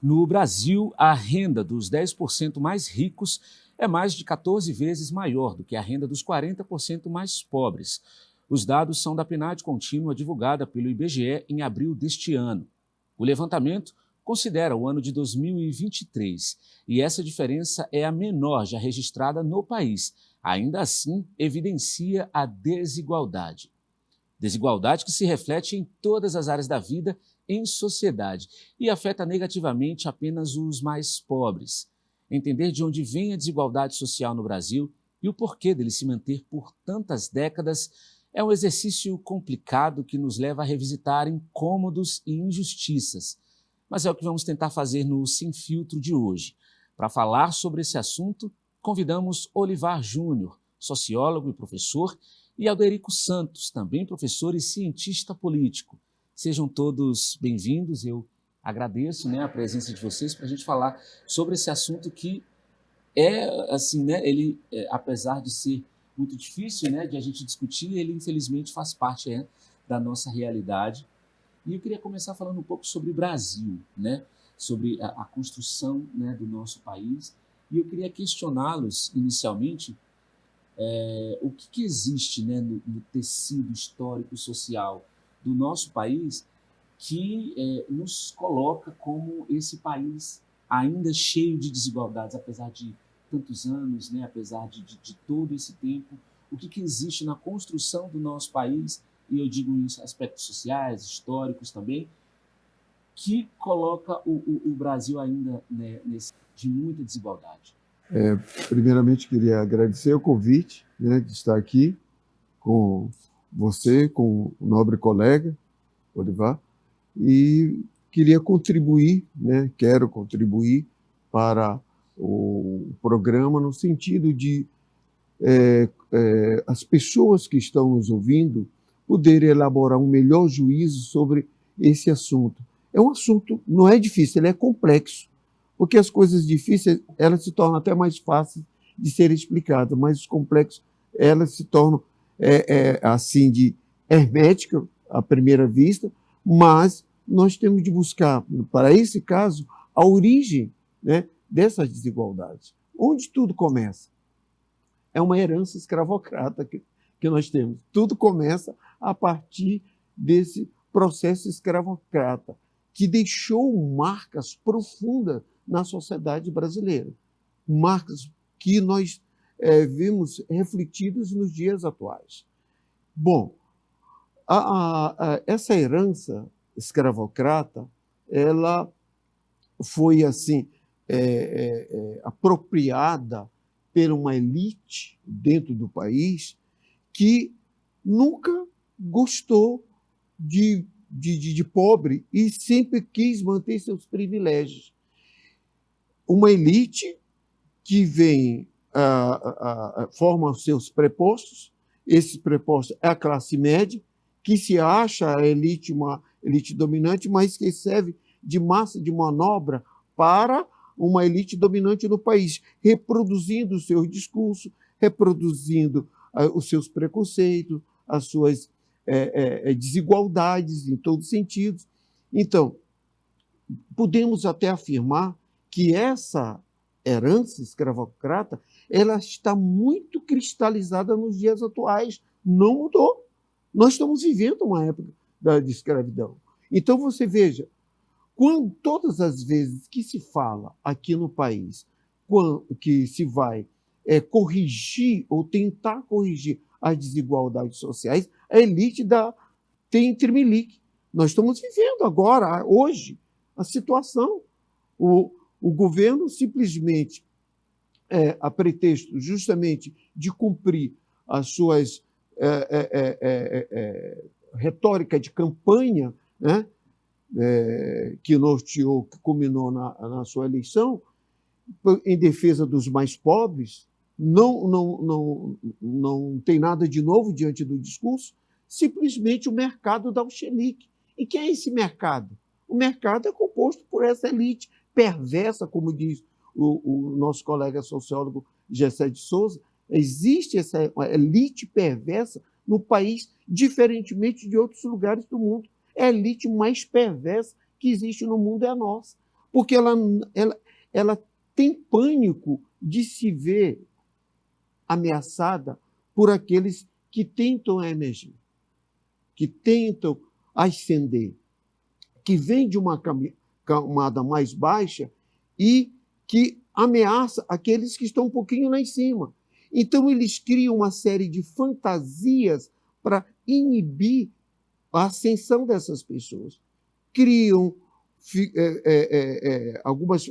No Brasil, a renda dos 10% mais ricos é mais de 14 vezes maior do que a renda dos 40% mais pobres. Os dados são da PNAD contínua divulgada pelo IBGE em abril deste ano. O levantamento considera o ano de 2023 e essa diferença é a menor já registrada no país. Ainda assim, evidencia a desigualdade. Desigualdade que se reflete em todas as áreas da vida em sociedade e afeta negativamente apenas os mais pobres. Entender de onde vem a desigualdade social no Brasil e o porquê dele se manter por tantas décadas é um exercício complicado que nos leva a revisitar incômodos e injustiças. Mas é o que vamos tentar fazer no Sem Filtro de hoje. Para falar sobre esse assunto, convidamos Olivar Júnior, sociólogo e professor, e Alderico Santos, também professor e cientista político. Sejam todos bem-vindos, eu agradeço a presença de vocês para a gente falar sobre esse assunto que apesar de ser muito difícil de a gente discutir, ele infelizmente faz parte da nossa realidade. E eu queria começar falando um pouco sobre o Brasil, sobre a construção do nosso país, e eu queria questioná-los inicialmente o que existe no tecido histórico e social do nosso país que nos coloca como esse país ainda cheio de desigualdades, apesar de tantos anos, apesar de todo esse tempo. O que existe na construção do nosso país, e eu digo em aspectos sociais, históricos também, que coloca o Brasil ainda de muita desigualdade? Primeiramente, queria agradecer o convite de estar aqui com você, com o nobre colega, Olivar, e queria contribuir, quero contribuir para o programa no sentido de as pessoas que estão nos ouvindo poderem elaborar um melhor juízo sobre esse assunto. É um assunto, não é difícil, ele é complexo, porque as coisas difíceis, elas se tornam até mais fáceis de serem explicadas, mas os complexos, elas se tornam, assim, de hermética à primeira vista, mas nós temos de buscar, para esse caso, a origem dessas desigualdades. Onde tudo começa? É uma herança escravocrata que nós temos. Tudo começa a partir desse processo escravocrata, que deixou marcas profundas na sociedade brasileira. Marcas que nós vimos refletidas nos dias atuais. Bom, essa herança escravocrata, ela foi assim apropriada por uma elite dentro do país que nunca gostou de pobre e sempre quis manter seus privilégios. Uma elite que vem, forma os seus prepostos, esses prepostos é a classe média, que se acha a elite, uma elite dominante, mas que serve de massa de manobra para uma elite dominante no país, reproduzindo o seu discurso, reproduzindo os seus preconceitos, as suas desigualdades em todos os sentidos. Então, podemos até afirmar que essa herança escravocrata ela está muito cristalizada nos dias atuais, não mudou. Nós estamos vivendo uma época de escravidão. Então, você veja, todas as vezes que se fala aqui no país que se vai corrigir ou tentar corrigir as desigualdades sociais, a elite tem tremelique. Nós estamos vivendo agora, hoje, a situação. O governo simplesmente, a pretexto justamente de cumprir as suas retórica de campanha, que norteou, que culminou na sua eleição, em defesa dos mais pobres, não tem nada de novo diante do discurso, simplesmente o mercado dá um chilique. E quem é esse mercado? O mercado é composto por essa elite perversa, como diz o nosso colega sociólogo Gessé de Souza. Existe essa elite perversa no país, diferentemente de outros lugares do mundo. A elite mais perversa que existe no mundo é a nossa, porque ela tem pânico de se ver ameaçada por aqueles que tentam emergir, que tentam ascender, que vêm de uma camada mais baixa e que ameaça aqueles que estão um pouquinho lá em cima. Então, eles criam uma série de fantasias para inibir a ascensão dessas pessoas. Criam algumas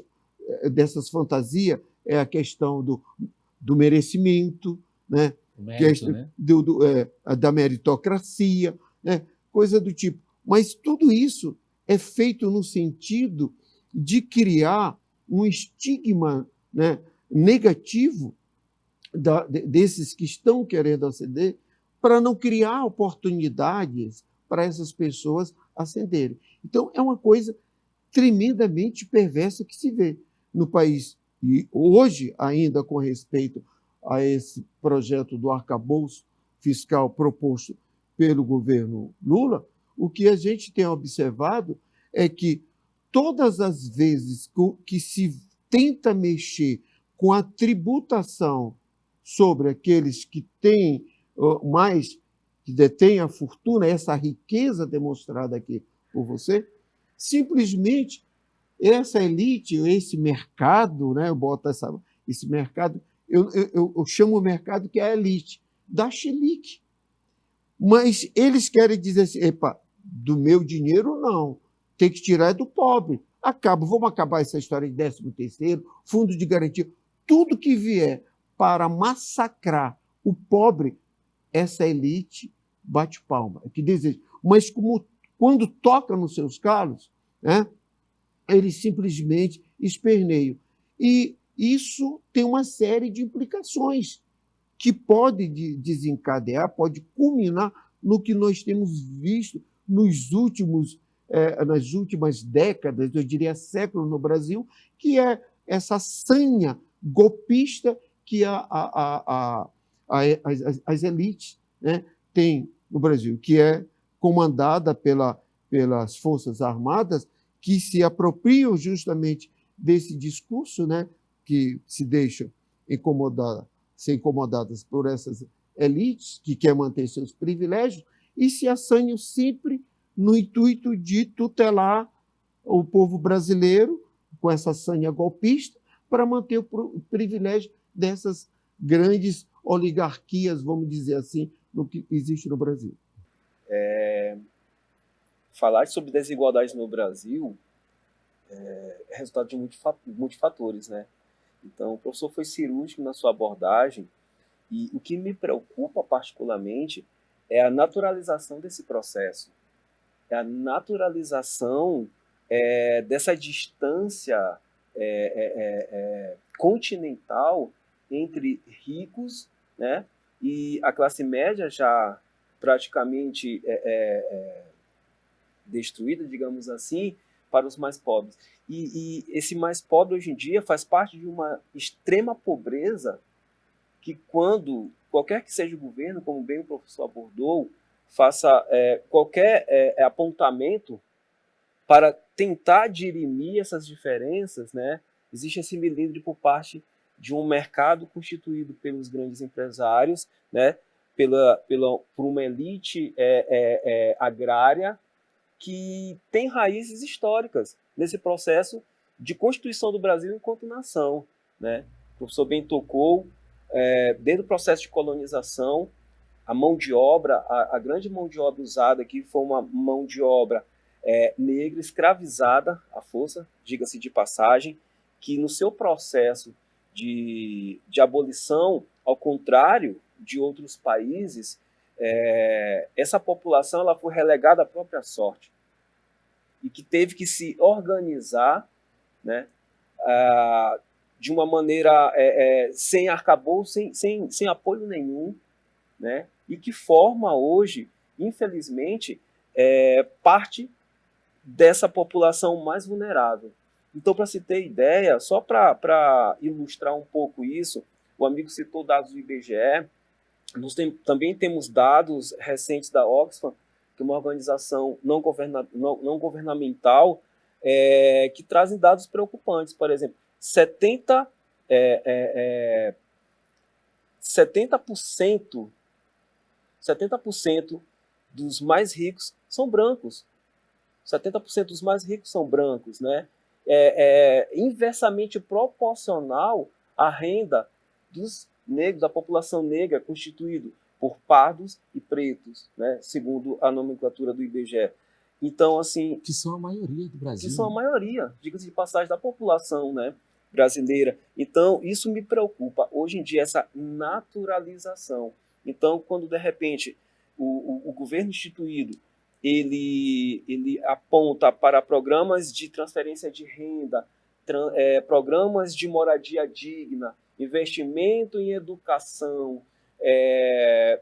dessas fantasias, é a questão do merecimento, né? Mérito, né? Da meritocracia, né? Coisa do tipo. Mas tudo isso é feito no sentido de criar um estigma, né, negativo desses que estão querendo ascender, para não criar oportunidades para essas pessoas ascenderem. Então, é uma coisa tremendamente perversa que se vê no país. E hoje, ainda com respeito a esse projeto do arcabouço fiscal proposto pelo governo Lula, o que a gente tem observado é que todas as vezes que se tenta mexer com a tributação sobre aqueles que têm mais, que detêm a fortuna, essa riqueza demonstrada aqui por você, simplesmente essa elite, esse mercado, né, eu boto esse mercado, eu chamo o mercado que é a elite, da chilique. Mas eles querem dizer assim, epa, do meu dinheiro não, tem que tirar do pobre. Vamos acabar essa história de 13º, fundo de garantia, tudo que vier para massacrar o pobre, essa elite bate palma, que deseja. Mas quando toca nos seus calos, né, eles simplesmente esperneiam. E isso tem uma série de implicações que pode desencadear, pode culminar no que nós temos visto nas últimas décadas, eu diria século no Brasil, que é essa sanha golpista que as elites, né, têm no Brasil, que é comandada pelas Forças Armadas, que se apropriam justamente desse discurso, né, que se deixam ser incomodadas por essas elites que querem manter seus privilégios e se assanham sempre no intuito de tutelar o povo brasileiro com essa sanha golpista para manter o privilégio dessas grandes oligarquias, vamos dizer assim, no que existe no Brasil. Falar sobre desigualdade no Brasil é resultado de muitos fatores, né? Então, o professor foi cirúrgico na sua abordagem e o que me preocupa particularmente é a naturalização desse processo, é a naturalização dessa distância continental entre ricos, né, e a classe média já praticamente destruída, digamos assim, para os mais pobres. E esse mais pobre, hoje em dia, faz parte de uma extrema pobreza que, quando qualquer que seja o governo, como bem o professor abordou, faça qualquer apontamento para tentar dirimir essas diferenças, né, existe esse melindre por parte de um mercado constituído pelos grandes empresários, né, por uma elite agrária que tem raízes históricas nesse processo de constituição do Brasil enquanto nação, né? O professor bem tocou, desde o processo de colonização, a mão de obra, a grande mão de obra usada aqui foi uma mão de obra negra, escravizada à força, diga-se de passagem, que no seu processo de abolição, ao contrário de outros países, essa população ela foi relegada à própria sorte e que teve que se organizar, né, de uma maneira sem arcabouço, sem apoio nenhum, né, e que forma hoje, infelizmente, parte dessa população mais vulnerável. Então, para se ter ideia, só para ilustrar um pouco isso, o amigo citou dados do IBGE, nós também temos dados recentes da Oxfam, que é uma organização não governamental, que trazem dados preocupantes. Por exemplo, 70% dos mais ricos são brancos. 70% dos mais ricos são brancos, né? Inversamente proporcional à renda dos negros, da população negra, constituído por pardos e pretos, né? Segundo a nomenclatura do IBGE. Então, assim... Que são a maioria do Brasil. Que são a maioria, diga-se de passagem, da população, né, brasileira. Então, isso me preocupa. Hoje em dia, essa naturalização. Então, quando, de repente, o governo instituído ele aponta para programas de transferência de renda, programas de moradia digna, investimento em educação,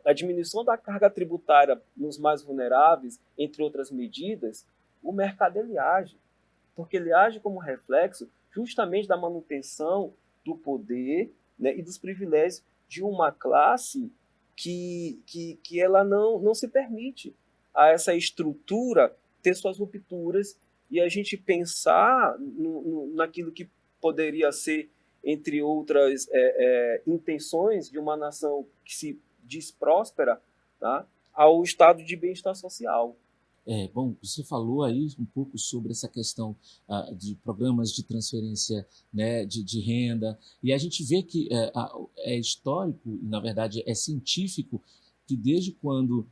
a diminuição da carga tributária nos mais vulneráveis, entre outras medidas, o mercado ele age, porque ele age como reflexo justamente da manutenção do poder, né, e dos privilégios de uma classe que ela não se permite a essa estrutura ter suas rupturas e a gente pensar naquilo que poderia ser, entre outras intenções de uma nação que se diz próspera, tá, ao estado de bem-estar social. Bom, você falou aí um pouco sobre essa questão de programas de transferência, né, de renda, e a gente vê que é histórico, e na verdade é científico, que desde quando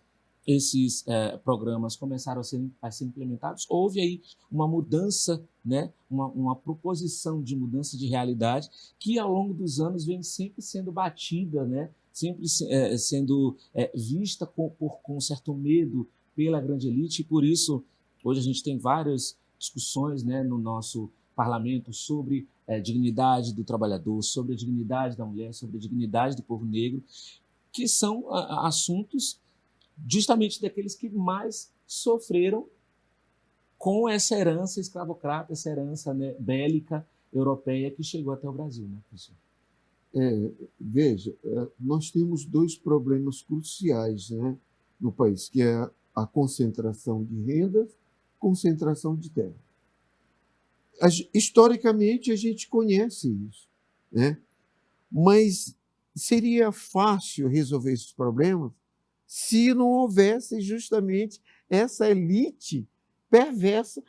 esses programas começaram a ser implementados, houve aí uma mudança, né, uma proposição de mudança de realidade que ao longo dos anos vem sempre sendo batida, né, sempre sendo vista com certo medo pela grande elite, e por isso hoje a gente tem várias discussões, né, no nosso parlamento sobre dignidade do trabalhador, sobre a dignidade da mulher, sobre a dignidade do povo negro, que são assuntos justamente daqueles que mais sofreram com essa herança escravocrata, essa herança, né, bélica europeia que chegou até o Brasil, né, professor? Veja, nós temos dois problemas cruciais, né, no país, que é a concentração de rendas, concentração de terra. Historicamente, a gente conhece isso, né? Mas seria fácil resolver esses problemas se não houvesse justamente essa elite perversa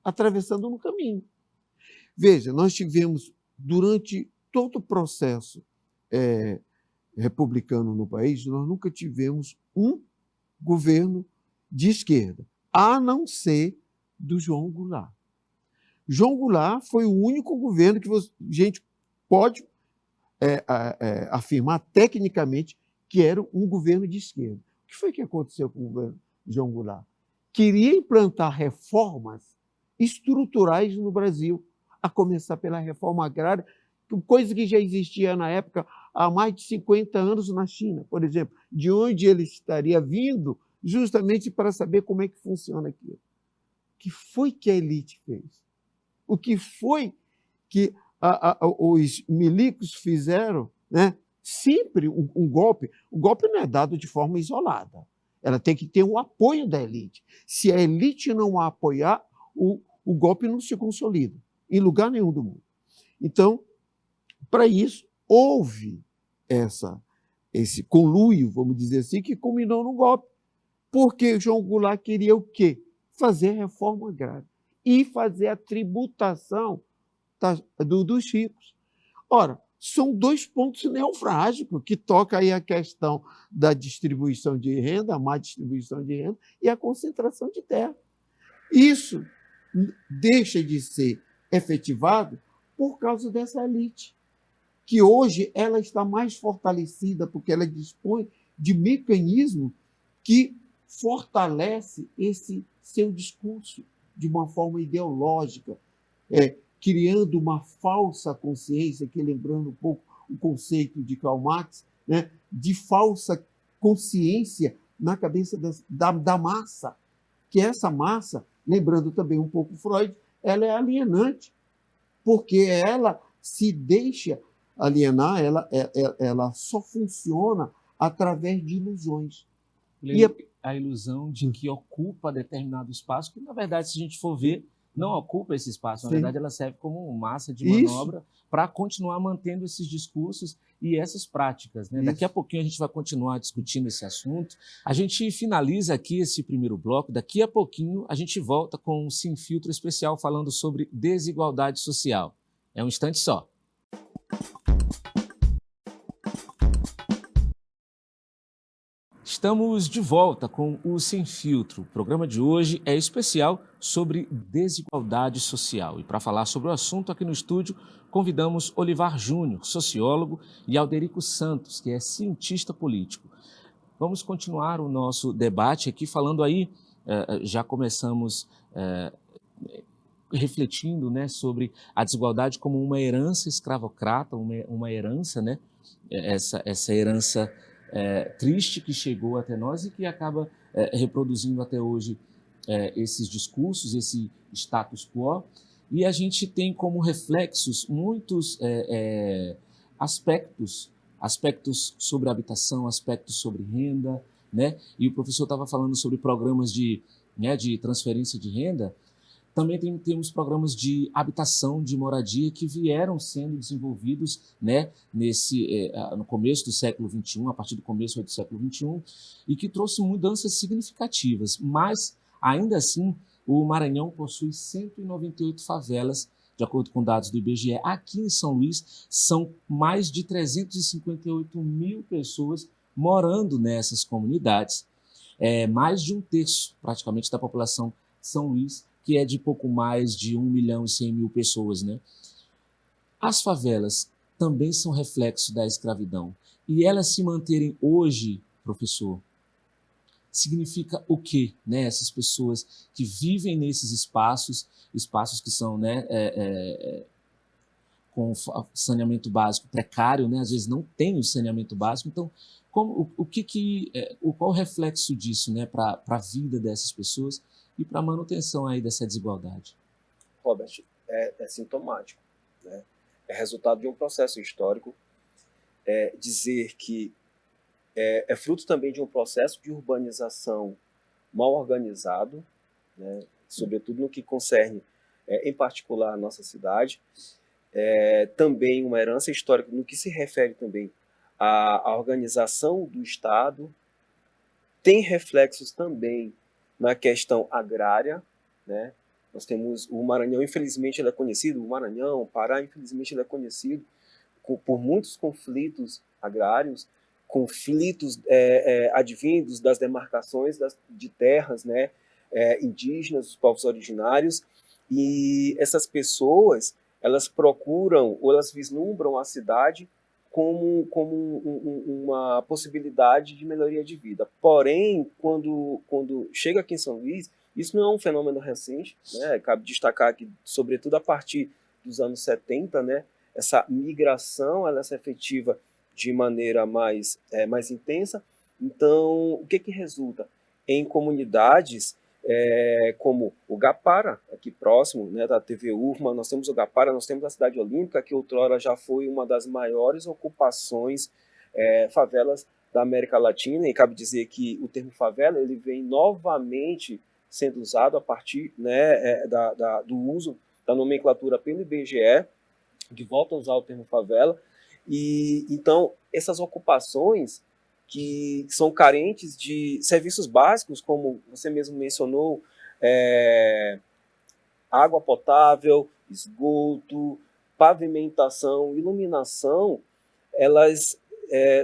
atravessando no caminho. Veja, nós tivemos, durante todo o processo republicano no país, nós nunca tivemos um governo de esquerda, a não ser do João Goulart. João Goulart foi o único governo que a gente pode afirmar tecnicamente que era um governo de esquerda. O que foi que aconteceu com o governo João Goulart? Queria implantar reformas estruturais no Brasil, a começar pela reforma agrária, coisa que já existia na época há mais de 50 anos na China, por exemplo, de onde ele estaria vindo justamente para saber como é que funciona aquilo. O que foi que a elite fez? O que foi que os milicos fizeram, né? Sempre um golpe. O golpe não é dado de forma isolada. Ela tem que ter o apoio da elite. Se a elite não a apoiar, o golpe não se consolida em lugar nenhum do mundo. Então, para isso, houve esse conluio, vamos dizer assim, que culminou no golpe. Porque João Goulart queria o quê? Fazer a reforma agrária e fazer a tributação dos ricos. Ora, são dois pontos nevrálgicos que tocam aí a questão da distribuição de renda, a má distribuição de renda e a concentração de terra. Isso deixa de ser efetivado por causa dessa elite, que hoje ela está mais fortalecida porque ela dispõe de mecanismo que fortalece esse seu discurso de uma forma ideológica, criando uma falsa consciência, que lembrando um pouco o conceito de Karl Marx, né, de falsa consciência na cabeça da massa, que essa massa, lembrando também um pouco Freud, ela é alienante, porque ela se deixa alienar, ela só funciona através de ilusões. A ilusão de que ocupa determinado espaço, que, na verdade, se a gente for ver, não ocupa esse espaço. Na Sim. verdade, ela serve como massa de Isso. manobra para continuar mantendo esses discursos e essas práticas, né? Daqui a Isso. pouquinho a gente vai continuar discutindo esse assunto. A gente finaliza aqui esse primeiro bloco. Daqui a pouquinho a gente volta com um Sem Filtro especial falando sobre desigualdade social. É um instante só. Estamos de volta com o Sem Filtro. O programa de hoje é especial sobre desigualdade social. E para falar sobre o assunto aqui no estúdio, convidamos Olivar Júnior, sociólogo, e Alderico Santos, que é cientista político. Vamos continuar o nosso debate aqui falando aí, já começamos refletindo, né, sobre a desigualdade como uma herança escravocrata, uma herança, né, essa herança triste que chegou até nós e que acaba reproduzindo até hoje esses discursos, esse status quo. E a gente tem como reflexos muitos aspectos sobre habitação, aspectos sobre renda, né? E o professor estava falando sobre programas de transferência de renda. Também temos programas de habitação, de moradia, que vieram sendo desenvolvidos, né, no começo do século XXI, a partir do começo do século XXI, e que trouxe mudanças significativas. Mas, ainda assim, o Maranhão possui 198 favelas, de acordo com dados do IBGE. Aqui em São Luís, são mais de 358 mil pessoas morando nessas comunidades. Mais de um terço, praticamente, da população de São Luís, que é de pouco mais de 1.100.000 pessoas, né? As favelas também são reflexo da escravidão. E elas se manterem hoje, professor, significa o quê? Né? Essas pessoas que vivem nesses espaços que são, né, com saneamento básico precário, né? Às vezes não tem o saneamento básico. Então, qual o reflexo disso, né, para a vida dessas pessoas e para a manutenção aí dessa desigualdade? Robert, é sintomático, né? É resultado de um processo histórico. Dizer que é fruto também de um processo de urbanização mal organizado, né? Sobretudo no que concerne, em particular, a nossa cidade. Também uma herança histórica no que se refere também à organização do Estado. Tem reflexos também na questão agrária, né? Nós temos o Maranhão, infelizmente ele é conhecido, o Maranhão, o Pará, infelizmente ele é conhecido por muitos conflitos agrários, conflitos advindos das demarcações de terras, né, indígenas, dos povos originários, e essas pessoas, elas procuram, ou elas vislumbram a cidade como uma possibilidade de melhoria de vida. Porém, quando chega aqui em São Luís, isso não é um fenômeno recente, né? Cabe destacar que, sobretudo a partir dos anos 70, né, essa migração ela se efetiva de maneira mais intensa. Então, o que resulta? Em comunidades como o Gapara, aqui próximo, né, da TV Urma, nós temos o Gapara, nós temos a Cidade Olímpica, que outrora já foi uma das maiores ocupações favelas da América Latina, e cabe dizer que o termo favela ele vem novamente sendo usado a partir, né, do uso da nomenclatura pelo IBGE, de volta a usar o termo favela. E então essas ocupações que são carentes de serviços básicos, como você mesmo mencionou, água potável, esgoto, pavimentação, iluminação, elas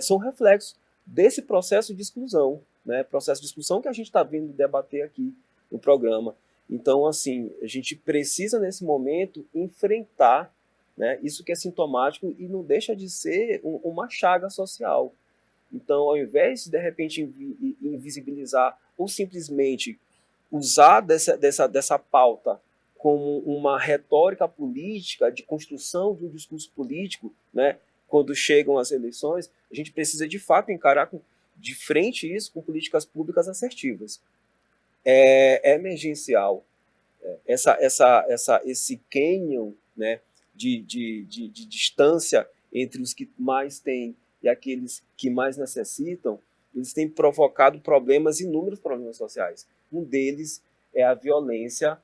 são reflexos desse processo de exclusão, né? Processo de exclusão que a gente está vindo debater aqui no programa. Então, assim, a gente precisa, nesse momento, enfrentar, né, isso que é sintomático e não deixa de ser uma chaga social. Então, ao invés de repente, invisibilizar ou simplesmente usar dessa pauta como uma retórica política de construção de um discurso político, né, quando chegam as eleições, a gente precisa, de fato, encarar de frente isso com políticas públicas assertivas. É emergencial esse cânion, né, de distância entre os que mais têm e aqueles que mais necessitam. Eles têm provocado inúmeros problemas sociais. Um deles é a violência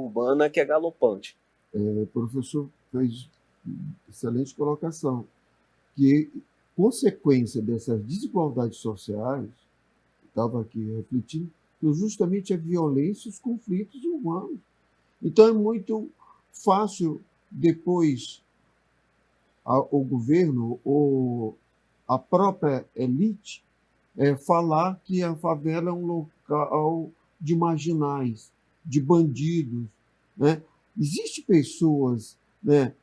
urbana que é galopante. O professor fez excelente colocação, que consequência dessas desigualdades sociais, estava aqui refletindo, justamente a violência e os conflitos humanos. Então é muito fácil depois o governo ou a própria elite falar que a favela é um local de marginais, de bandidos, né? Existem pessoas, né,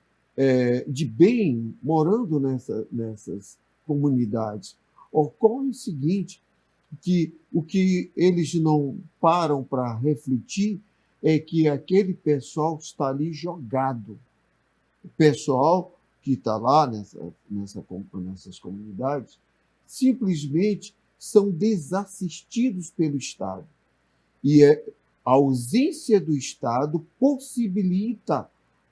de bem morando nessas comunidades. Ocorre o seguinte, que o que eles não param para refletir é que aquele pessoal está ali jogado. O pessoal que está lá nessas comunidades simplesmente são desassistidos pelo Estado. E a ausência do Estado possibilita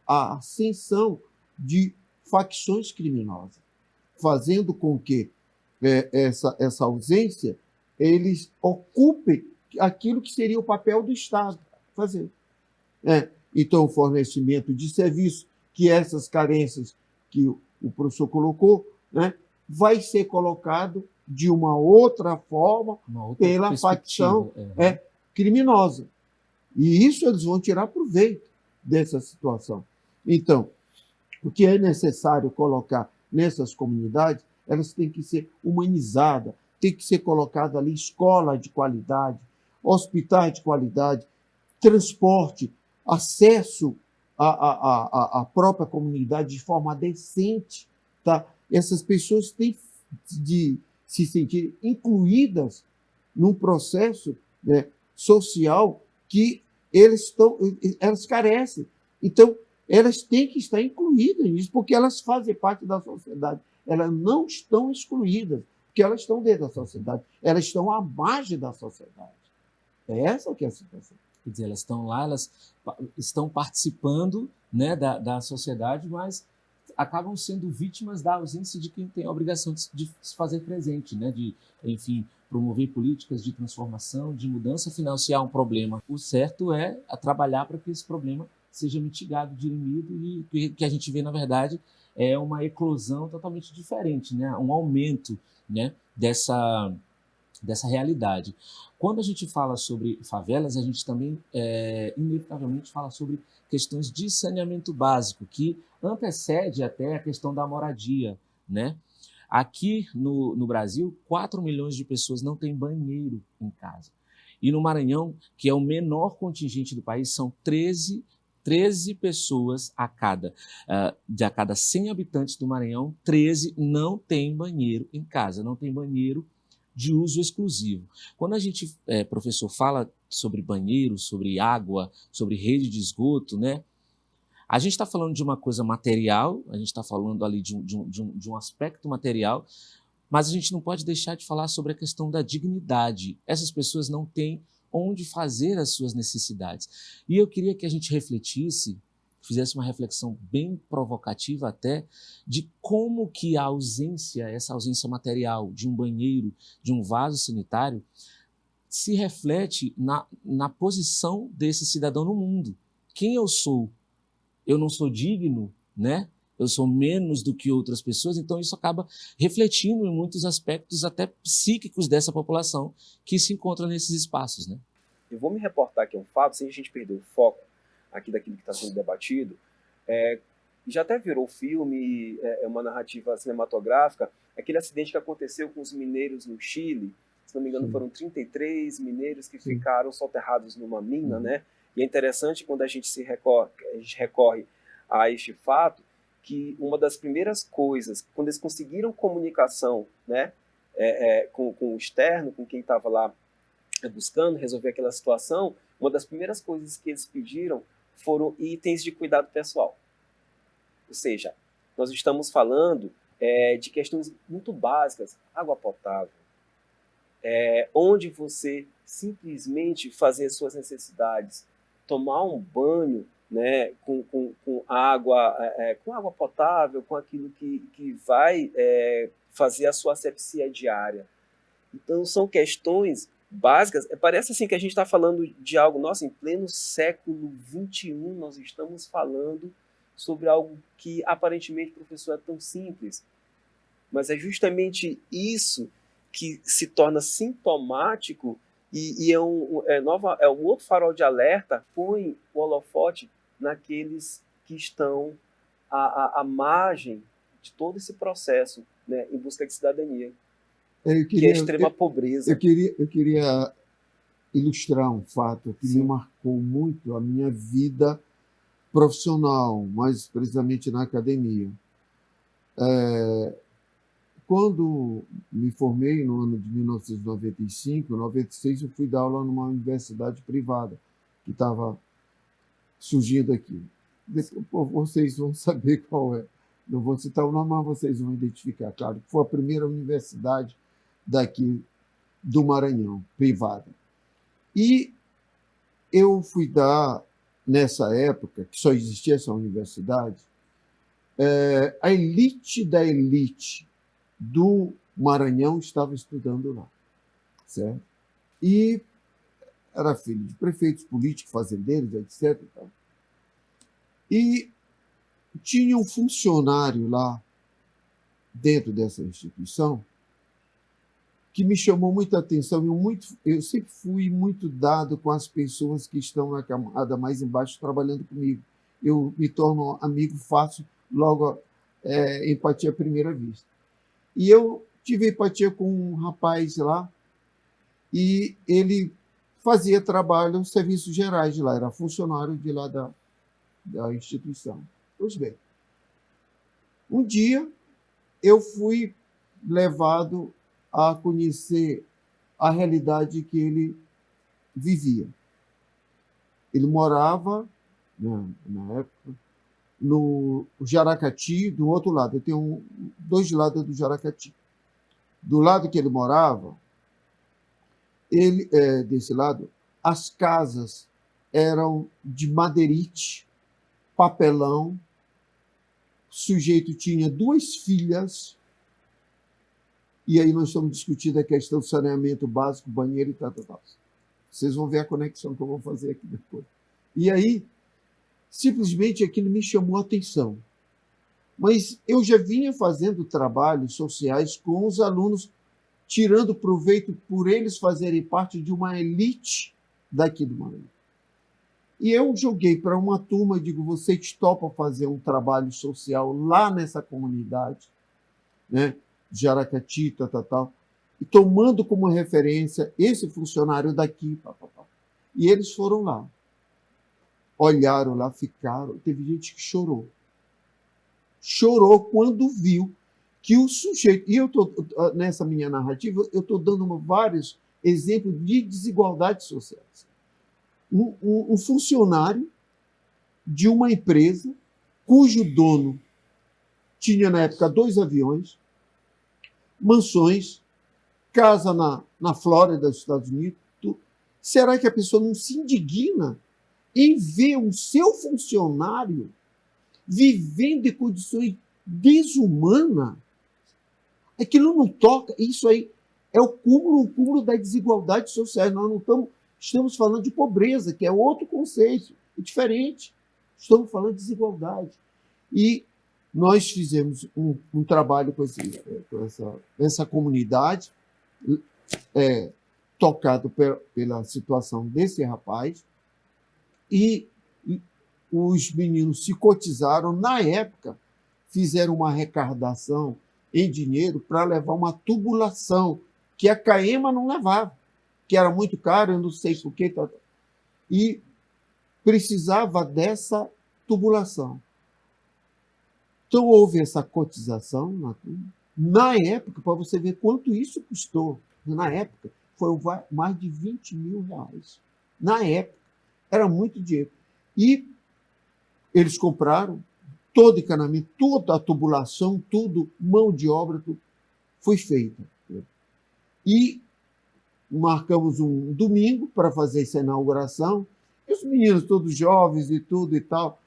a ascensão de facções criminosas, fazendo com que essa ausência eles ocupem aquilo que seria o papel do Estado fazer. Então, o fornecimento de serviço, que essas carências que o professor colocou, né, vai ser colocado de uma outra forma pela facção criminosa. E isso eles vão tirar proveito dessa situação. Então, o que é necessário colocar nessas comunidades, elas têm que ser humanizadas, tem que ser colocada ali escola de qualidade, hospitais de qualidade, transporte, acesso à própria comunidade de forma decente. Tá? Essas pessoas têm de se sentir incluídas num processo, né, social que elas carecem. Então, elas têm que estar incluídas nisso, porque elas fazem parte da sociedade. Elas não estão excluídas, porque elas estão dentro da sociedade. Elas estão à margem da sociedade. É essa que é a situação. Quer dizer, elas estão lá, elas estão participando, né, da sociedade, mas acabam sendo vítimas da ausência de quem tem a obrigação de se fazer presente, né, de, enfim, promover políticas de transformação, de mudança. Afinal, se há um problema, o certo é trabalhar para que esse problema seja mitigado, dirimido, e que a gente vê, na verdade, é uma eclosão totalmente diferente, né, um aumento, né, dessa realidade. Quando a gente fala sobre favelas, a gente também, inevitavelmente, fala sobre questões de saneamento básico, que antecede até a questão da moradia, né? Aqui no Brasil, 4 milhões de pessoas não têm banheiro em casa. E no Maranhão, que é o menor contingente do país, são 13 pessoas de a cada 100 habitantes do Maranhão, 13 não têm banheiro em casa, não tem banheiro de uso exclusivo. Quando a gente, professor, fala sobre banheiro, sobre água, sobre rede de esgoto, né, a gente está falando de uma coisa material, a gente está falando ali de um aspecto material, mas a gente não pode deixar de falar sobre a questão da dignidade. Essas pessoas não têm onde fazer as suas necessidades. E eu queria que a gente refletisse, fizesse uma reflexão bem provocativa até, de como que essa ausência material de um banheiro, de um vaso sanitário, se reflete na posição desse cidadão no mundo. Quem eu sou? Eu não sou digno, né? Eu sou menos do que outras pessoas, então isso acaba refletindo em muitos aspectos até psíquicos dessa população que se encontra nesses espaços, né? Eu vou me reportar aqui um fato, sem a gente perder o foco aqui daquilo que está sendo debatido. Já até virou filme, uma narrativa cinematográfica, aquele acidente que aconteceu com os mineiros no Chile. Se não me engano, foram 33 mineiros que ficaram soterrados numa mina, né? E é interessante quando a gente recorre a este fato, que uma das primeiras coisas, quando eles conseguiram comunicação, né, com o externo, com quem estava lá buscando resolver aquela situação, uma das primeiras coisas que eles pediram foram itens de cuidado pessoal. Ou seja, nós estamos falando de questões muito básicas, água potável, onde você simplesmente fazer suas necessidades, tomar um banho, né, com água potável, com aquilo que vai fazer a sua asepsia diária. Então, são questões básicas, parece assim que a gente está falando de algo, nossa, em pleno século XXI, nós estamos falando sobre algo que aparentemente, professor, é tão simples. Mas é justamente isso que se torna sintomático e é um outro farol de alerta, põe o holofote naqueles que estão à margem de todo esse processo, né, em busca de cidadania, que é a extrema pobreza. Eu queria ilustrar um fato que me marcou muito a minha vida profissional, mais precisamente na academia. Quando me formei no ano de 1995, 96, eu fui dar aula numa universidade privada que estava surgindo aqui. Depois, vocês vão saber qual é. Não vou citar o nome, mas vocês vão identificar. Claro, foi a primeira universidade daqui do Maranhão, privada. E eu fui dar, nessa época, que só existia essa universidade, a elite da elite do Maranhão estava estudando lá, certo? E era filho de prefeitos, políticos, fazendeiros, etc. E tinha um funcionário lá, dentro dessa instituição, que me chamou muita atenção. Eu sempre fui muito dado com as pessoas que estão na camada mais embaixo trabalhando comigo. Eu me torno amigo fácil, logo empatia à primeira vista. E eu tive empatia com um rapaz lá, e ele fazia trabalho nos serviços gerais de lá, era funcionário de lá da instituição. Pois bem, um dia eu fui levado a conhecer a realidade que ele vivia. Ele morava, na época, no Jaracati, do outro lado. Eu tenho dois lados do Jaracati. Do lado que ele morava, desse lado, as casas eram de madeirite, papelão. O sujeito tinha 2 filhas, e aí nós estamos discutindo a questão do saneamento básico, banheiro e tal. Vocês vão ver a conexão que eu vou fazer aqui depois. E aí, simplesmente aquilo me chamou a atenção. Mas eu já vinha fazendo trabalhos sociais com os alunos, tirando proveito por eles fazerem parte de uma elite daqui do Maranhão. E eu joguei para uma turma e digo, vocês topam fazer um trabalho social lá nessa comunidade, né? Jaracati, tal, e tomando como referência esse funcionário daqui. E eles foram lá. Olharam lá, ficaram. Teve gente que chorou. Chorou quando viu que o sujeito... E nessa minha narrativa, eu estou dando vários exemplos de desigualdades sociais. Um funcionário de uma empresa cujo dono tinha, na época, 2 aviões, mansões, casa na Flórida, dos Estados Unidos. Será que a pessoa não se indigna em ver o seu funcionário vivendo em condições desumanas? Aquilo não toca. Isso aí é o cúmulo da desigualdade social. Nós não estamos falando de pobreza, que é outro conceito, é diferente. Estamos falando de desigualdade. E nós fizemos um trabalho com essa comunidade, tocado pela situação desse rapaz, e os meninos se cotizaram. Na época, fizeram uma arrecadação em dinheiro para levar uma tubulação, que a CAEMA não levava, que era muito caro, eu não sei por quê, e precisava dessa tubulação. Então, houve essa cotização na época, para você ver quanto isso custou. Na época, foi mais de 20 mil reais. Na época, era muito dinheiro. E eles compraram todo o encanamento, toda a tubulação, tudo, mão de obra, tudo foi feita. E marcamos um domingo para fazer essa inauguração. E os meninos, todos jovens e tudo e tal,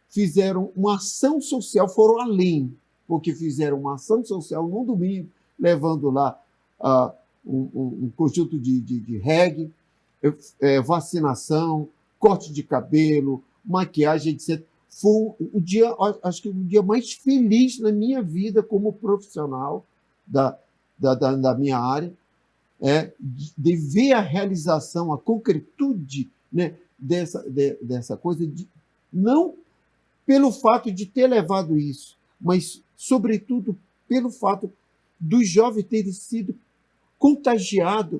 fizeram uma ação social, foram além, porque fizeram uma ação social num domingo, levando lá um conjunto de reggae, vacinação, corte de cabelo, maquiagem, etc. Foi o dia, acho que o dia mais feliz na minha vida como profissional da minha área, de ver a realização, a concretude, né, dessa coisa, não pelo fato de ter levado isso, mas, sobretudo, pelo fato dos jovens terem sido contagiados,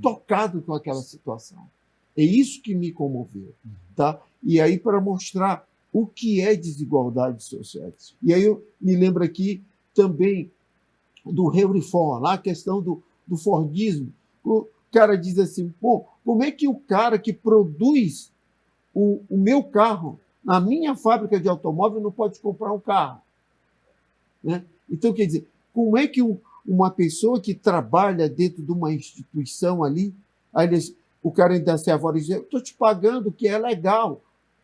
tocados com aquela situação. É isso que me comoveu. Tá? E aí, para mostrar o que é desigualdade social. E aí eu me lembro aqui também do Henry Ford, lá a questão do Fordismo. O cara diz assim, pô, como é que o cara que produz o meu carro na minha fábrica de automóvel não pode comprar um carro? Né? Então, quer dizer, como é que uma pessoa que trabalha dentro de uma instituição ali, aí o cara ainda se avora e diz, eu estou te pagando o que é legal,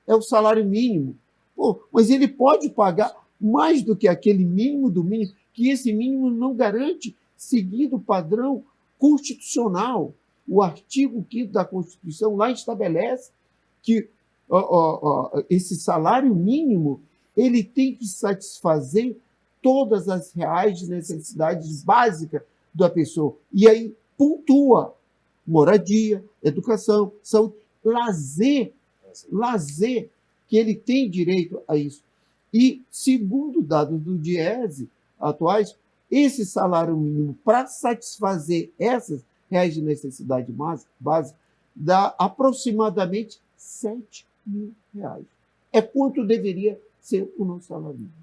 é o salário mínimo. Pô, mas ele pode pagar mais do que aquele mínimo do mínimo, que esse mínimo não garante, seguindo o padrão constitucional. O artigo 5º da Constituição lá estabelece que esse salário mínimo ele tem que satisfazer todas as reais necessidades básicas da pessoa. E aí pontua moradia, educação, saúde, lazer, que ele tem direito a isso. E, segundo dados do DIEESE atuais, esse salário mínimo, para satisfazer essas reais de necessidade básica, dá aproximadamente R$7.000. É quanto deveria ser o nosso salário mínimo.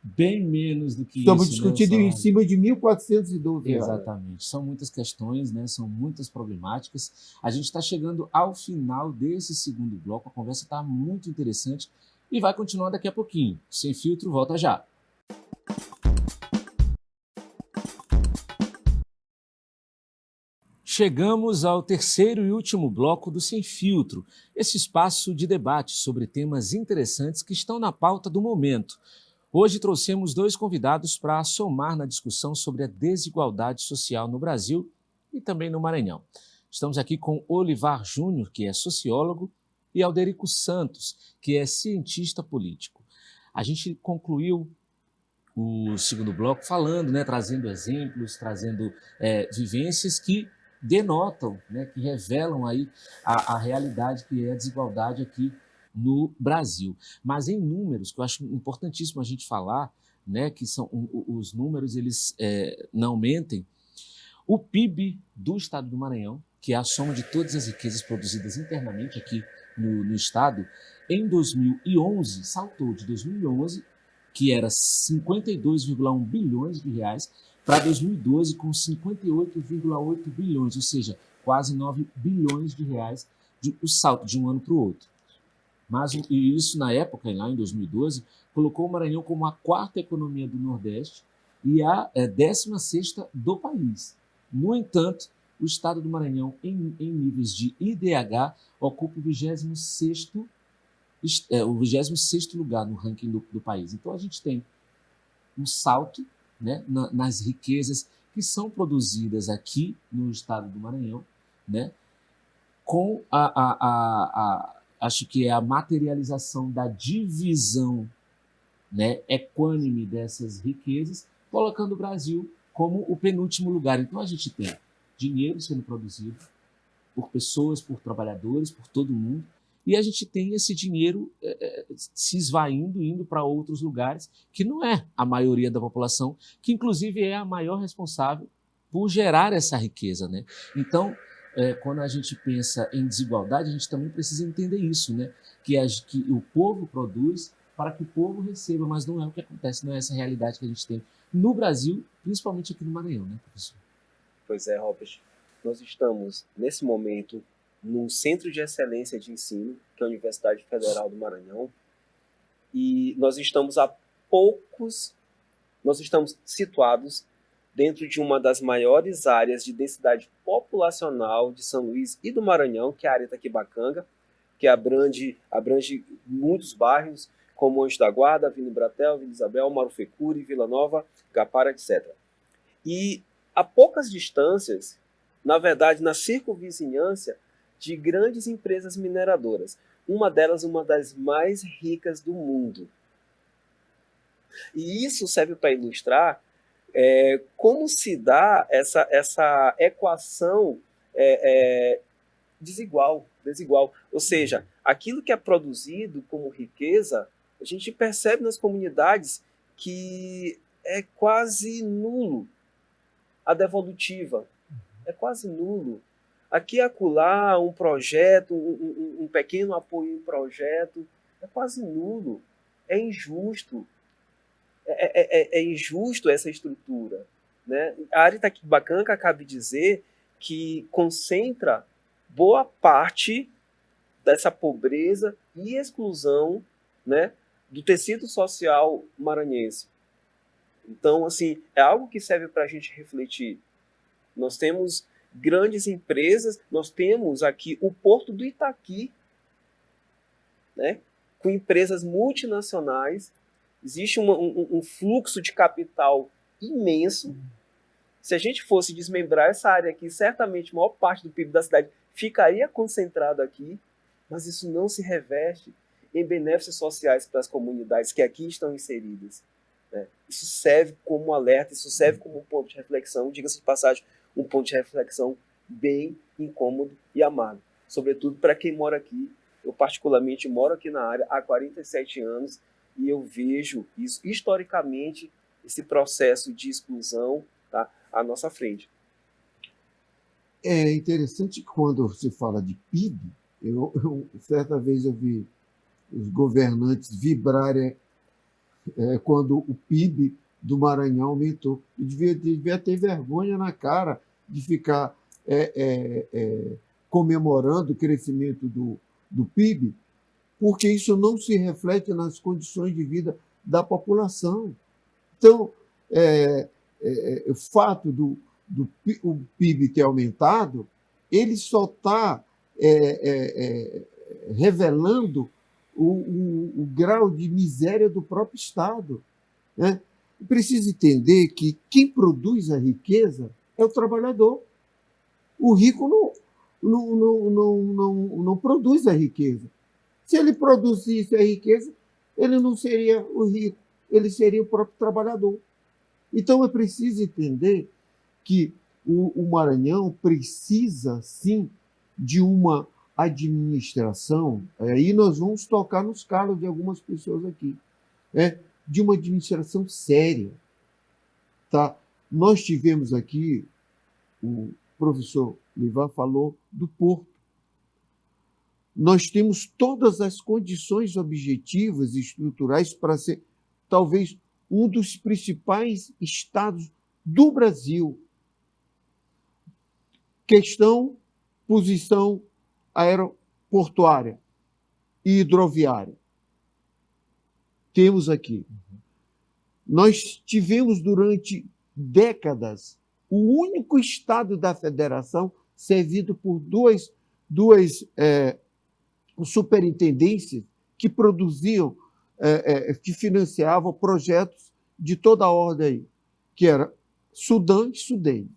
Bem menos do que Estamos isso. discutindo em cima de R$1.412. Exatamente. São muitas questões, né? São muitas problemáticas. A gente está chegando ao final desse segundo bloco. A conversa está muito interessante e vai continuar daqui a pouquinho. Sem Filtro volta já. Chegamos ao terceiro e último bloco do Sem Filtro, esse espaço de debate sobre temas interessantes que estão na pauta do momento. Hoje trouxemos 2 convidados para somar na discussão sobre a desigualdade social no Brasil e também no Maranhão. Estamos aqui com Olivar Júnior, que é sociólogo, e Alderico Santos, que é cientista político. A gente concluiu o segundo bloco falando, né, trazendo exemplos, trazendo vivências que denotam, né, que revelam aí a realidade que é a desigualdade aqui no Brasil. Mas em números, que eu acho importantíssimo a gente falar, né, que são os números, eles não mentem. O PIB do estado do Maranhão, que é a soma de todas as riquezas produzidas internamente aqui no estado, em 2011, saltou de 2011, que era 52,1 bilhões de reais, para 2012 com 58,8 bilhões, ou seja, quase 9 bilhões de reais, o salto de um ano para o outro. Mas isso, na época, lá em 2012, colocou o Maranhão como a 4ª economia do Nordeste e a 16ª do país. No entanto, o estado do Maranhão, em níveis de IDH, ocupa o 26º lugar no ranking do país. Então, a gente tem um salto, né, nas riquezas que são produzidas aqui no estado do Maranhão, né, com acho que é a materialização da divisão, né, equânime dessas riquezas, colocando o Brasil como o penúltimo lugar. Então, a gente tem dinheiro sendo produzido por pessoas, por trabalhadores, por todo mundo, e a gente tem esse dinheiro se esvaindo, indo para outros lugares, que não é a maioria da população, que inclusive é a maior responsável por gerar essa riqueza, né? Então, quando a gente pensa em desigualdade, a gente também precisa entender isso, né? Que o povo produz para que o povo receba, mas não é o que acontece, não é essa realidade que a gente tem no Brasil, principalmente aqui no Maranhão, né, professor? Pois é, Robert. Nós estamos, nesse momento, num centro de excelência de ensino, que é a Universidade Federal do Maranhão, e nós estamos situados dentro de uma das maiores áreas de densidade populacional de São Luís e do Maranhão, que é a área Itaquibacanga, que abrange muitos bairros, como Anjo da Guarda, Vila Bratel, Vila Isabel, Marufecuri, Vila Nova, Gapara, etc. E a poucas distâncias, na verdade, na circunvizinhança de grandes empresas mineradoras. Uma delas, uma das mais ricas do mundo. E isso serve para ilustrar como se dá essa equação desigual. Ou seja, aquilo que é produzido como riqueza, a gente percebe nas comunidades que é quase nulo a devolutiva. É quase nulo. Aqui e acolá, um projeto, um pequeno apoio em projeto, é quase nulo. É injusto. É injusto essa estrutura. Né? A área Itaquibacanca acaba de dizer que concentra boa parte dessa pobreza e exclusão, né, do tecido social maranhense. Então, assim, é algo que serve para a gente refletir. Nós temos grandes empresas, nós temos aqui o Porto do Itaqui, né, com empresas multinacionais, existe um fluxo de capital imenso. Se a gente fosse desmembrar essa área aqui, certamente a maior parte do PIB da cidade ficaria concentrado aqui, mas isso não se reveste em benefícios sociais para as comunidades que aqui estão inseridas. Né? Isso serve como alerta, isso serve como um ponto de reflexão, diga-se de passagem, um ponto de reflexão bem incômodo e amargo. Sobretudo para quem mora aqui. Eu particularmente moro aqui na área há 47 anos e eu vejo isso historicamente, esse processo de exclusão, tá, à nossa frente. É interessante que quando se fala de PIB, certa vez eu vi os governantes vibrarem quando o PIB do Maranhão aumentou. Devia ter vergonha na cara de ficar comemorando o crescimento do PIB, porque isso não se reflete nas condições de vida da população. Então, o fato do PIB ter aumentado, ele só está revelando o grau de miséria do próprio Estado. Né? Precisa entender que quem produz a riqueza é o trabalhador. O rico não produz a riqueza. Se ele produzisse a riqueza, ele não seria o rico, ele seria o próprio trabalhador. Então, é preciso entender que o Maranhão precisa, sim, de uma administração, aí nós vamos tocar nos calos de algumas pessoas aqui, de uma administração séria. Tá? Nós tivemos aqui, o professor Livan falou do Porto. Nós temos todas as condições objetivas e estruturais para ser, talvez, um dos principais estados do Brasil. Posição aeroportuária e hidroviária. Temos aqui. Nós tivemos durante décadas o único estado da federação servido por duas superintendências que produziam, que financiavam projetos de toda a ordem aí, que era Sudã e Sudene.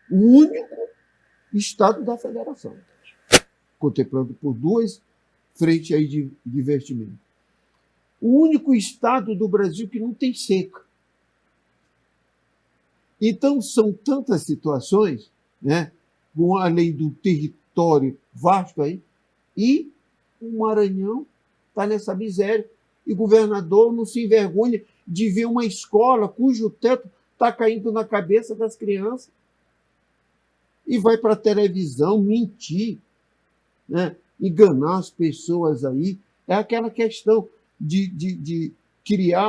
O único estado da federação, contemplando por duas frentes aí de investimento. O único estado do Brasil que não tem seca. Então, são tantas situações, né, com a lei do território vasto aí, e o Maranhão está nessa miséria, e o governador não se envergonha de ver uma escola cujo teto está caindo na cabeça das crianças e vai para a televisão mentir, né, enganar as pessoas aí. É aquela questão de criar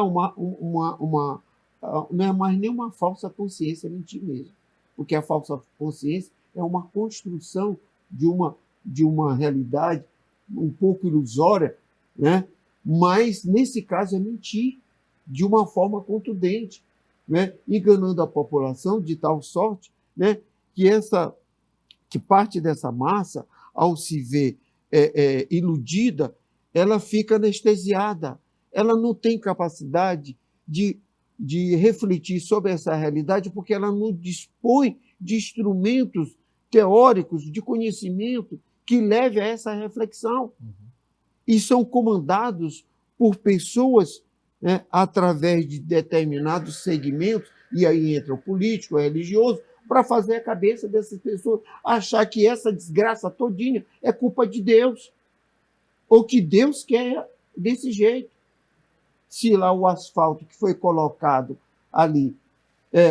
não é mais nem uma falsa consciência, é mentir mesmo. Porque a falsa consciência é uma construção de uma realidade um pouco ilusória, né? Mas, nesse caso, é mentir de uma forma contundente, né? Enganando a população de tal sorte, né, que parte dessa massa, ao se ver iludida, ela fica anestesiada. Ela não tem capacidade de de refletir sobre essa realidade, porque ela não dispõe de instrumentos teóricos, de conhecimento que leve a essa reflexão. E são comandados por pessoas, né, através de determinados segmentos, e aí entra o político, o religioso, para fazer a cabeça dessas pessoas achar que essa desgraça todinha é culpa de Deus, ou que Deus quer desse jeito. Se lá o asfalto que foi colocado ali,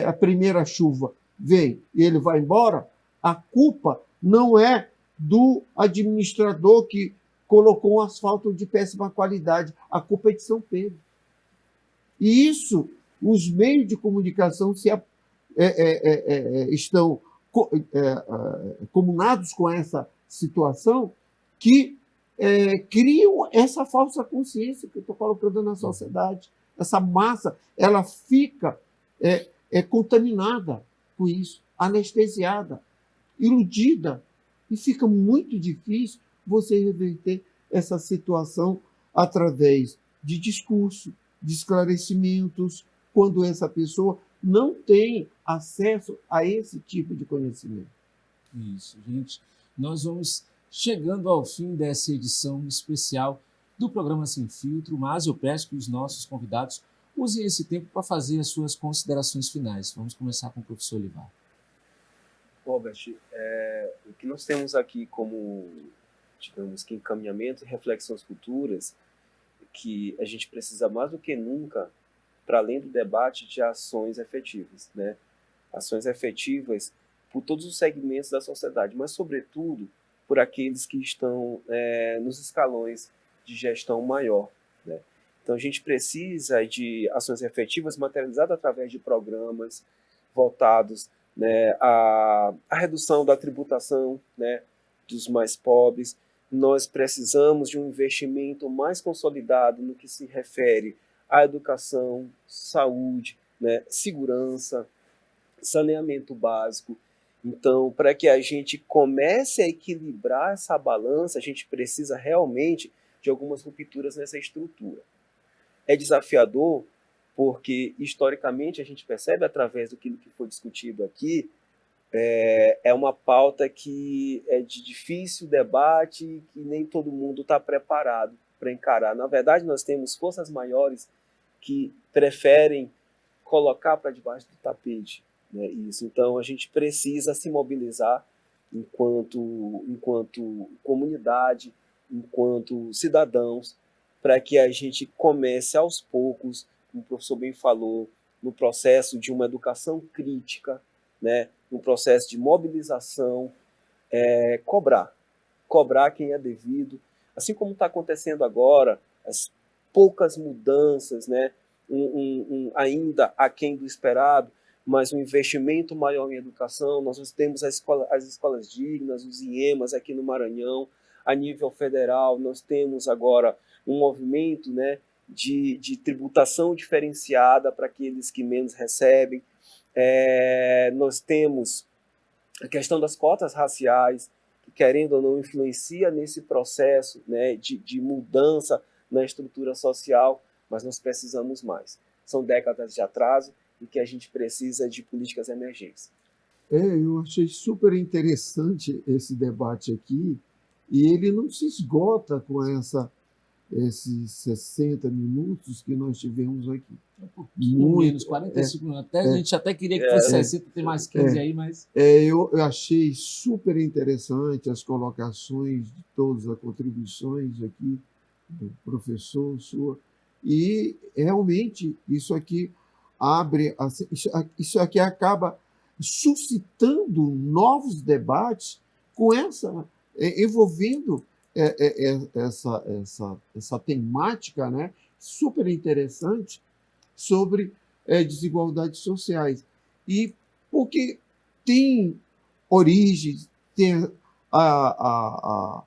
a primeira chuva vem e ele vai embora, a culpa não é do administrador que colocou um asfalto de péssima qualidade, a culpa é de São Pedro. E isso, os meios de comunicação estão comunados com essa situação, que criam essa falsa consciência que eu estou colocando na sociedade. Essa massa, ela fica contaminada com isso, anestesiada, iludida, e fica muito difícil você reverter essa situação através de discurso, de esclarecimentos, quando essa pessoa não tem acesso a esse tipo de conhecimento. Isso, gente. Nós vamos chegando ao fim dessa edição especial do programa Sem Filtro, mas eu peço que os nossos convidados usem esse tempo para fazer as suas considerações finais. Vamos começar com o professor Olivar. Robert, o que nós temos aqui como, digamos que encaminhamento e reflexões futuras, que a gente precisa mais do que nunca, para além do debate, de ações efetivas, né? Ações efetivas por todos os segmentos da sociedade, mas, sobretudo, por aqueles que estão nos escalões de gestão maior, né? Então, a gente precisa de ações efetivas materializadas através de programas voltados, né, à redução da tributação, né, dos mais pobres. Nós precisamos de um investimento mais consolidado no que se refere à educação, saúde, né, segurança, saneamento básico. Então, para que a gente comece a equilibrar essa balança, a gente precisa realmente de algumas rupturas nessa estrutura. É desafiador porque, historicamente, a gente percebe, através do que foi discutido aqui, é uma pauta que é de difícil debate, que nem todo mundo está preparado para encarar. Na verdade, nós temos forças maiores que preferem colocar para debaixo do tapete, né, isso. Então, a gente precisa se mobilizar enquanto comunidade, enquanto cidadãos, para que a gente comece aos poucos, como o professor bem falou, no processo de uma educação crítica, né, no processo de mobilização, cobrar quem é devido, assim como está acontecendo agora, as poucas mudanças, né, ainda aquém do esperado, mas um investimento maior em educação. Nós temos as escolas dignas, os IEMAs aqui no Maranhão. A nível federal, nós temos agora um movimento, né, de tributação diferenciada para aqueles que menos recebem. Nós temos a questão das cotas raciais, que, querendo ou não, influencia nesse processo, né, de mudança na estrutura social, mas nós precisamos mais. São décadas de atraso e que a gente precisa de políticas emergentes. Eu achei super interessante esse debate aqui, e ele não se esgota com esses 60 minutos que nós tivemos aqui. Menos 45 minutos. A gente até queria que fosse 60, tem mais 15 aí, mas... Eu achei super interessante as colocações de todas as contribuições aqui, do professor, sua, e realmente isso aqui isso aqui acaba suscitando novos debates envolvendo essa temática, né, super interessante sobre desigualdades sociais. E porque tem origens, tem a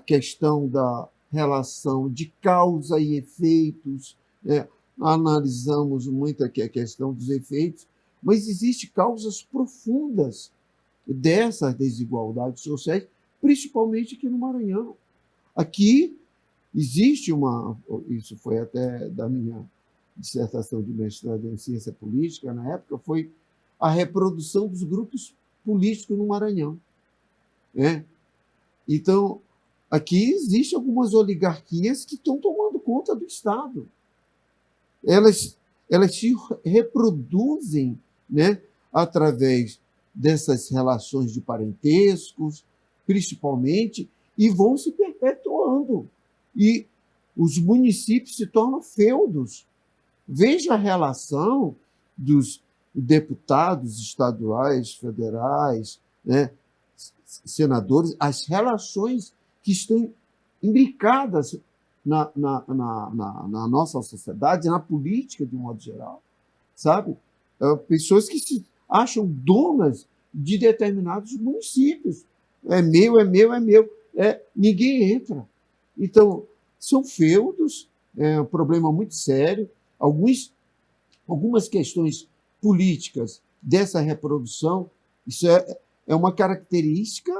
questão da relação de causa e efeitos, né? Analisamos muito aqui a questão dos efeitos, mas existem causas profundas dessas desigualdades sociais, principalmente aqui no Maranhão. Aqui existe isso foi até da dissertação de mestrado em ciência política, na época, foi a reprodução dos grupos políticos no Maranhão. Né? Então, aqui existem algumas oligarquias que estão tomando conta do Estado. Elas se reproduzem, né, através dessas relações de parentescos, principalmente, e vão se perpetuando. E os municípios se tornam feudos. Veja a relação dos deputados estaduais, federais, né, senadores, as relações que estão imbricadas na nossa sociedade, na política, de um modo geral, sabe? Pessoas que se acham donas de determinados municípios. É meu, é meu, é meu. Ninguém entra. Então, são feudos, é um problema muito sério. Algumas questões políticas dessa reprodução, isso é uma característica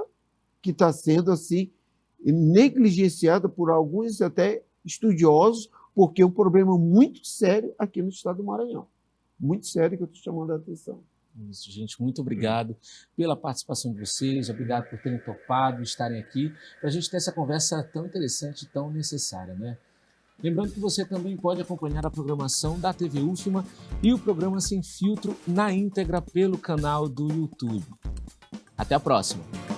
que está sendo assim negligenciada por alguns até estudiosos, porque é um problema muito sério aqui no estado do Maranhão. Muito sério, que eu estou chamando a atenção. Isso, gente, muito obrigado pela participação de vocês, obrigado por terem topado, estarem aqui, para a gente ter essa conversa tão interessante e tão necessária, né? Lembrando que você também pode acompanhar a programação da TV UFMA e o programa Sem Filtro na íntegra pelo canal do YouTube. Até a próxima!